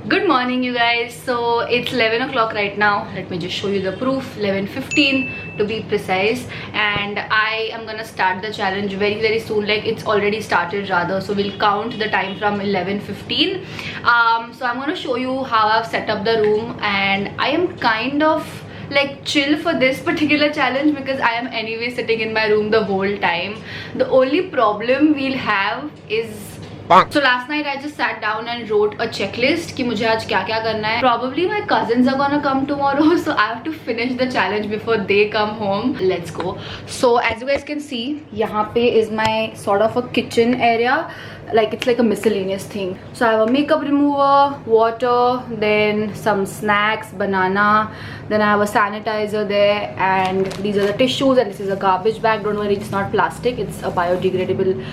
Good morning, you guys. So it's 11 o'clock right now. Let me just show you the proof. 11:15 to be precise. And I am gonna start the challenge very soon. Like it's already started rather. So we'll count the time from 11:15. So I'm gonna show you how I've set up the room, and I am kind of like chill for this particular challenge because I am anyway sitting in my room the whole time. The only problem we'll have is so last night I just sat down and wrote a checklist कि मुझे आज क्या क्या करना है. Probably my cousins are gonna come tomorrow, so I have to finish the challenge before they come home. Let's go. So as you guys can see, यहाँ पे is my sort of a kitchen area. Like it's like a miscellaneous thing. So I have a makeup remover, water, then some snacks, banana, then I have a sanitizer there, and these are the tissues, and this is a garbage bag. Don't worry, it's not plastic, it's a biodegradable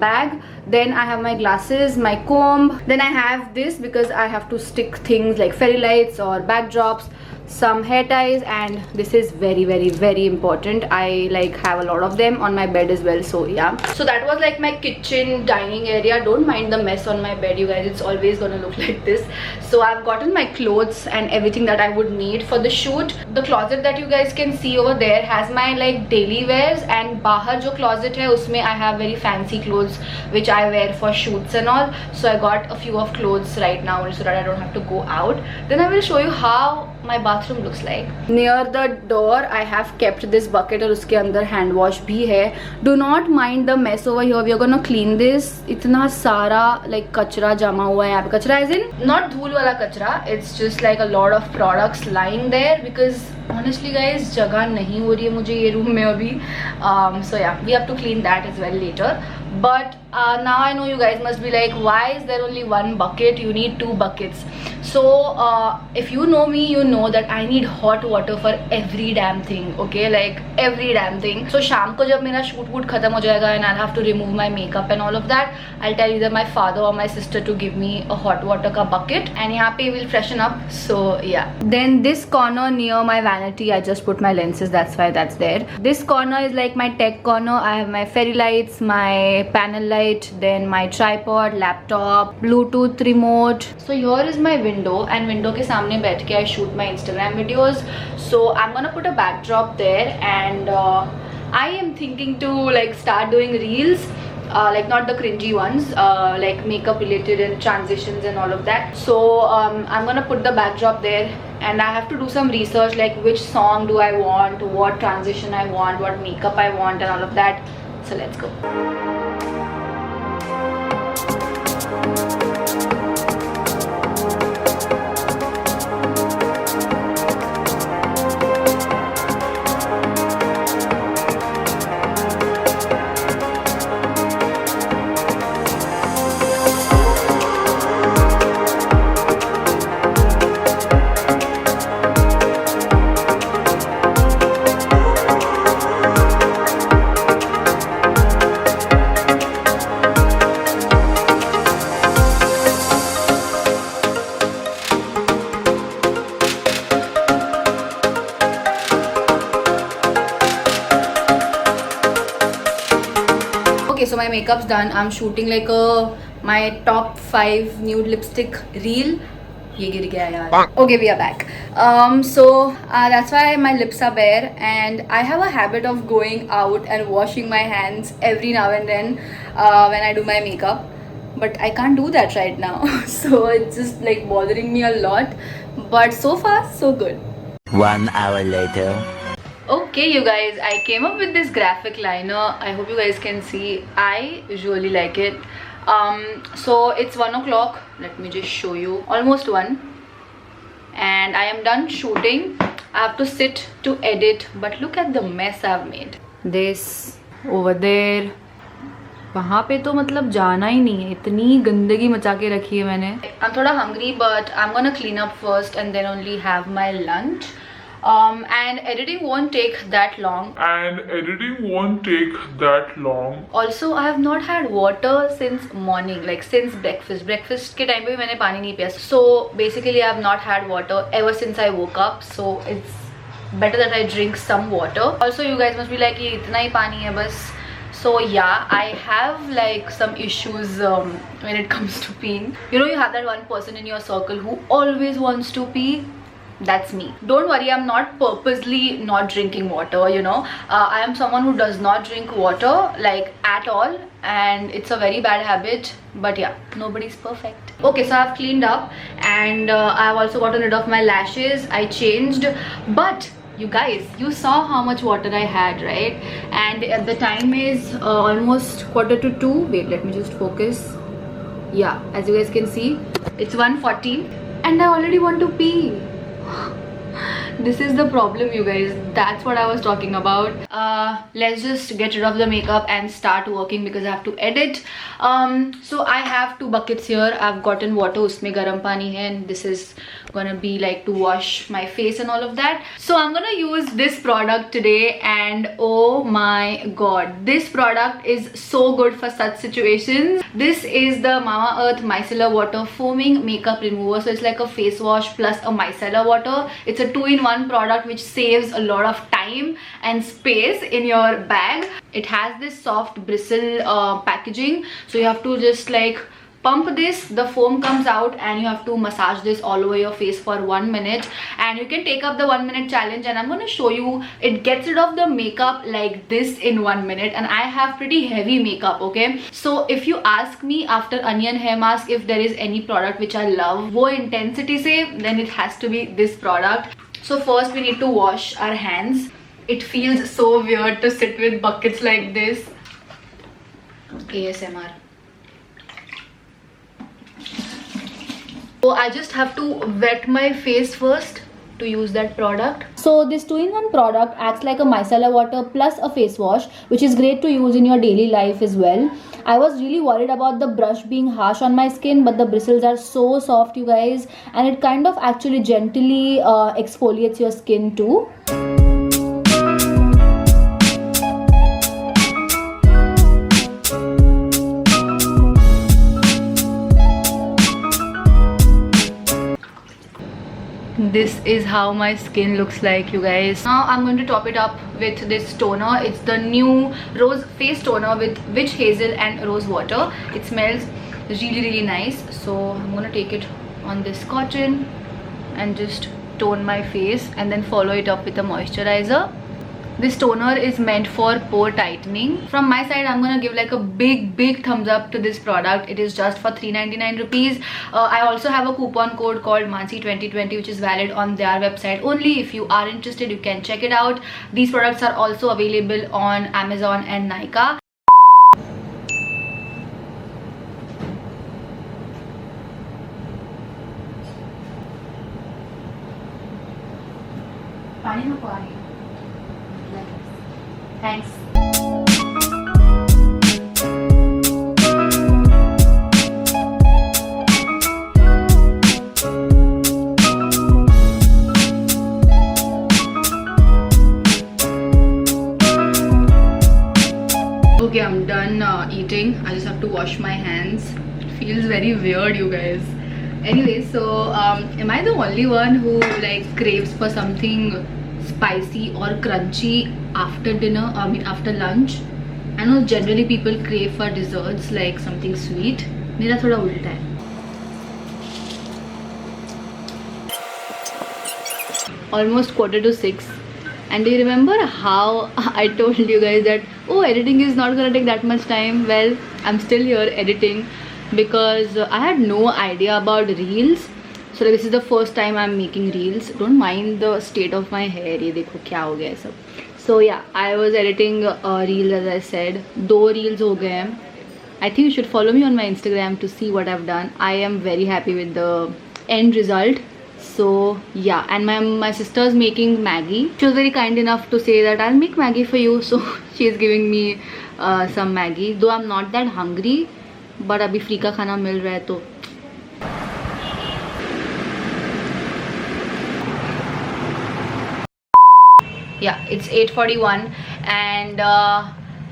bag. Then I have my glasses, my comb, then I have this because I have to stick things like fairy lights or backdrops, some hair ties, and this is very important. I like have a lot of them on my bed as well. So yeah, so that was like my kitchen dining area. Don't mind the mess on my bed, you guys, it's always gonna look like this. So I've gotten my clothes and everything that I would need for the shoot. The closet that you guys can see over there has my like daily wears, and bahar jo closet hai usme I have very fancy clothes which I wear for shoots and all. So I got a few of clothes right now so that I don't have to go out. Then I will show you how my bathroom looks like. Near the door I have kept this bucket और उसके अंदर hand wash भी है. Do not mind the mess over here. We are gonna clean this. इतना सारा like कचरा जमा हुआ है यहाँ पे. कचरा as in not धूल वाला कचरा. It's just like a lot of products lying there because honestly guys जगह नहीं हो रही है मुझे ये room में अभी. So yeah, we have to clean that as well later. But now I know you guys must be like, why is there only one bucket? You need two buckets. So if you know me, you know that I need hot water for every damn thing. Okay, like every damn thing. So शाम को जब मेरा shoot woot खत्म हो जाएगा and I'll have to remove my makeup and all of that, I'll tell either my father or my sister to give me a hot water का bucket, and यहाँ पे we'll freshen up. So yeah. Then this corner near my vanity, I just put my lenses. That's why that's there. This corner is like my tech corner. I have my fairy lights, my panel light, then my tripod, laptop, Bluetooth remote. So here is my window, and window के सामने बैठ के I shoot my Instagram videos. So I'm gonna put a backdrop there, and I am thinking to like start doing reels. Like not the cringy ones, like makeup related and transitions and all of that. So I'm gonna put the backdrop there, and I have to do some research like which song do I want, what transition I want, what makeup I want and all of that. So let's go. So my makeup's done. I'm shooting like my top 5 nude lipstick reel. ये गिर गया यार. Okay, we are back. So that's why my lips are bare, and I have a habit of going out and washing my hands every now and then when I do my makeup, but I can't do that right now. So it's just like bothering me a lot, but so far so good. 1 hour later. Okay, you guys, I came up with this graphic liner. I hope you guys can see. I really like it. So it's 1 o'clock. Let me just show you. Almost 1, and I am done shooting. I have to sit to edit, but look at the mess I've made. This over there. वहाँ पे तो मतलब जाना ही नहीं है, इतनी गंदगी मचा के रखी है मैंने. I'm थोड़ा hungry, but I'm gonna clean up first and then only have my lunch. And editing won't take that long. Also, I have not had water since morning, like since breakfast. Breakfast के time पे भी मैंने पानी नहीं पिया. So basically, I have not had water ever since I woke up. So it's better that I drink some water. Also, you guys must be like, ये इतना ही पानी है बस. So yeah, I have like some issues when it comes to peeing. You know, you have that one person in your circle who always wants to pee. That's me. Don't worry, I'm not purposely not drinking water, you know. I am someone who does not drink water like at all, and it's a very bad habit. But yeah, nobody's perfect. Okay, so I've cleaned up, and I've also gotten rid of my lashes. I changed, but you guys, you saw how much water I had, right? And the time is almost 1:45. Wait, let me just focus. Yeah, as you guys can see, it's 1:40 and I already want to pee. This is the problem, you guys. That's what I was talking about. Let's just get rid of the makeup and start working because I have to edit. So I have 2 buckets here. I've gotten water, usme garam pani hai, and this is gonna be like to wash my face and all of that. So I'm gonna use this product today, and oh my god, this product is so good for such situations. This is the Mamaearth Micellar Water Foaming Makeup Remover. So it's like a face wash plus a micellar water. It's a 2-in-1 product which saves a lot of time and space in your bag. It has this soft bristle packaging, so you have to just like pump this, the foam comes out, and you have to massage this all over your face for 1 minute, and you can take up the 1-minute challenge. And I'm going to show you, it gets rid of the makeup like this in 1 minute, and I have pretty heavy makeup, okay? So if you ask me after onion hair mask if there is any product which I love wo intensity se, then it has to be this product. So first we need to wash our hands. It feels so weird to sit with buckets like this. ASMR. So I just have to wet my face first to use that product. So this 2-in-1 product acts like a micellar water plus a face wash, which is great to use in your daily life as well. I was really worried about the brush being harsh on my skin, but the bristles are so soft, you guys, and it kind of actually gently exfoliates your skin too. This is how my skin looks like, you guys. Now I'm going to top it up with this toner. It's the new rose face toner with witch hazel and rose water. It smells really nice. So I'm going to take it on this cotton and just tone my face, and then follow it up with a moisturizer. This toner is meant for pore tightening. From my side, I'm gonna give like a big thumbs up to this product. It is just for 399 rupees. I also have a coupon code called Mansi2020 which is valid on their website only. If you are interested, you can check it out. These products are also available on Amazon and Nykaa. Thanks. Okay, I'm done eating. I just have to wash my hands. It feels very weird, you guys. Anyway, so am I the only one who like craves for something spicy or crunchy after dinner? I mean after lunch. I know generally people crave for desserts like something sweet. मेरा थोड़ा उल्टा है. Almost 5:45. And do you remember how I told you guys that, oh, editing is not gonna take that much time? Well, I'm still here editing because I had no idea about reels. So like, this is the first time I'm making reels. Don't mind the state of my hair. ये देखो क्या हो गया है सब. So yeah, I was editing reels, as I said. 2 reels हो गए हैं. I think you should follow me on my Instagram to see what I've done. I am very happy with the end result. So yeah, and my sister's making Maggie. She was very kind enough to say that I'll make Maggie for you. So she's giving me some Maggie. Though I'm not that hungry, but अभी free का खाना मिल रहा है तो. Yeah, it's 8:41 and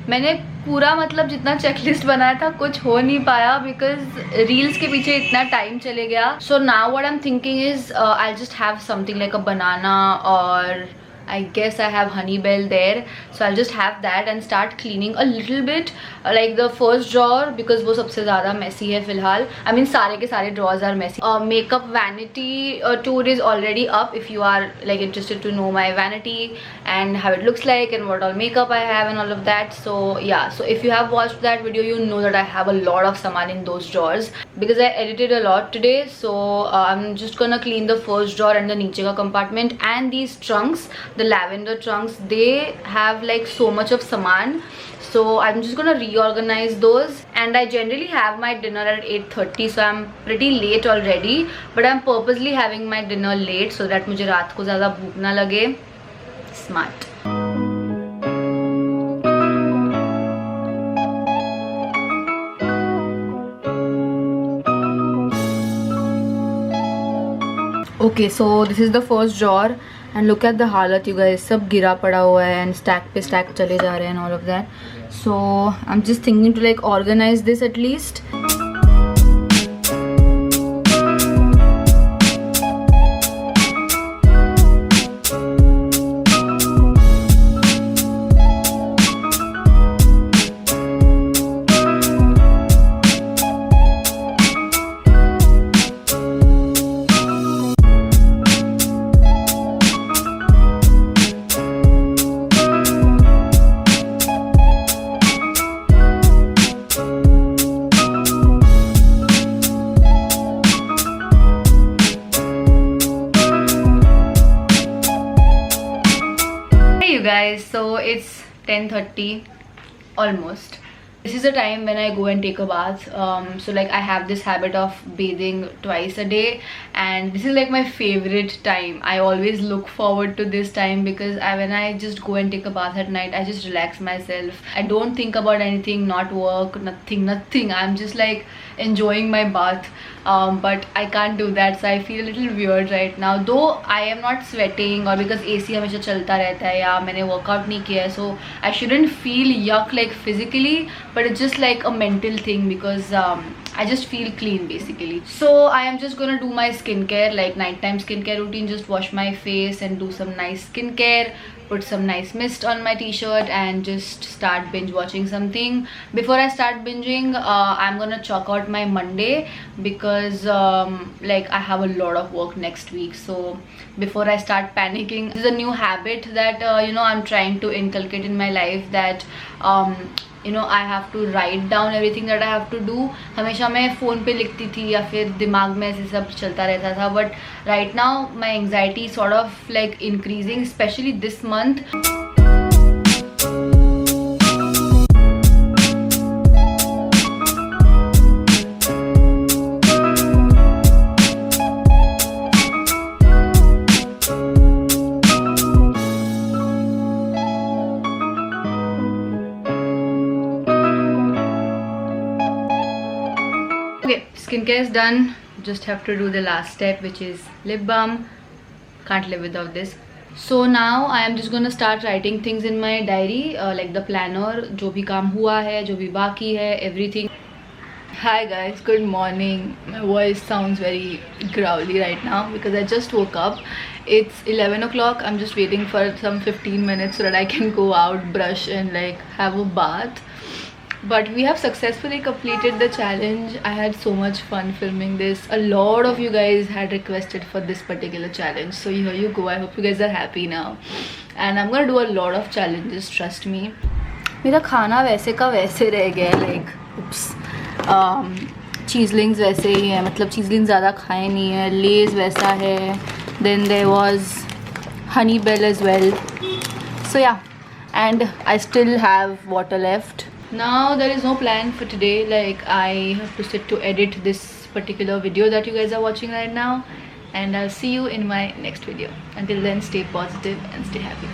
मैंने पूरा मतलब जितना चेकलिस्ट बनाया था कुछ हो नहीं पाया बिकॉज रील्स के पीछे इतना टाइम चले गया. So now what I am thinking is I just have something like a banana और I guess I have Honey Bell there, so I'll just have that and start cleaning a little bit, like the first drawer, because वो सबसे ज़्यादा messy है फिलहाल. I mean सारे के सारे drawers are messy. Makeup vanity tour is already up if you are like interested to know my vanity and how it looks like and what all makeup I have and all of that. So yeah, so if you have watched that video, you know that I have a lot of saman in those drawers because I edited a lot today. So I'm just gonna clean the first drawer and the niche ka compartment, and these trunks, the lavender trunks, they have like so much of saman. So I'm just gonna reorganize those. And I generally have my dinner at 8:30, so I'm pretty late already, but I'm purposely having my dinner late so that मुझे रात को ज़्यादा भूख ना लगे. Smart. Okay, so this is the first drawer and look at the हालत you guys, सब गिरा पड़ा हुआ है and stack पे stack चले जा रहे हैं and all of that. So I'm just thinking to like organize this at least. Guys, so it's 10:30 almost. This is the time when I go and take a bath. So like I have this habit of bathing twice a day, and this is like my favorite time. I always look forward to this time because when I just go and take a bath at night, I just relax myself. I don't think about anything, not work, nothing. I'm just like enjoying my bath. But I can't do that, so I feel a little weird right now, though I am not sweating or because AC हमेशा चलता रहता है या मैंने workout नहीं किया है, so I shouldn't feel yuck like physically, but it's just like a mental thing because I just feel clean basically. So I am just gonna do my skincare, like nighttime skincare routine, just wash my face and do some nice skincare, put some nice mist on my t-shirt and just start binge watching something. Before I start binging, I'm gonna chalk out my Monday because like I have a lot of work next week. So before I start panicking, this is a new habit that you know, I'm trying to inculcate in my life, that you know, I have to write down everything that I have to do. हमेशा मैं phone पे लिखती थी या फिर दिमाग में ऐसे सब चलता रहता था, but right now my anxiety is sort of like increasing, especially this month. Okay, skincare is done. Just have to do the last step, which is lip balm. Can't live without this. So now I am just gonna start writing things in my diary, like the planner, जो भी काम हुआ है, जो भी बाकी है, everything. Hi guys, good morning. My voice sounds very growly right now because I just woke up. It's 11 o'clock. I'm just waiting for some 15 minutes so that I can go out, brush and like have a bath. But we have successfully completed the challenge. I had so much fun filming this. A lot of you guys had requested for this particular challenge, so here you go. I hope you guys are happy now, and I'm gonna do a lot of challenges, trust me. मेरा खाना वैसे का वैसे रह गया, like oops. चीज़लिंग्स वैसे ही है, मतलब चीज़लिंग्स ज़्यादा खाए नहीं है. लेज़ वैसा है. Then there was Honey Bell as well. So yeah, and I still have water left. Now there is no plan for today. Like I have to sit to edit this particular video that you guys are watching right now, and I'll see you in my next video. Until then, stay positive and stay happy.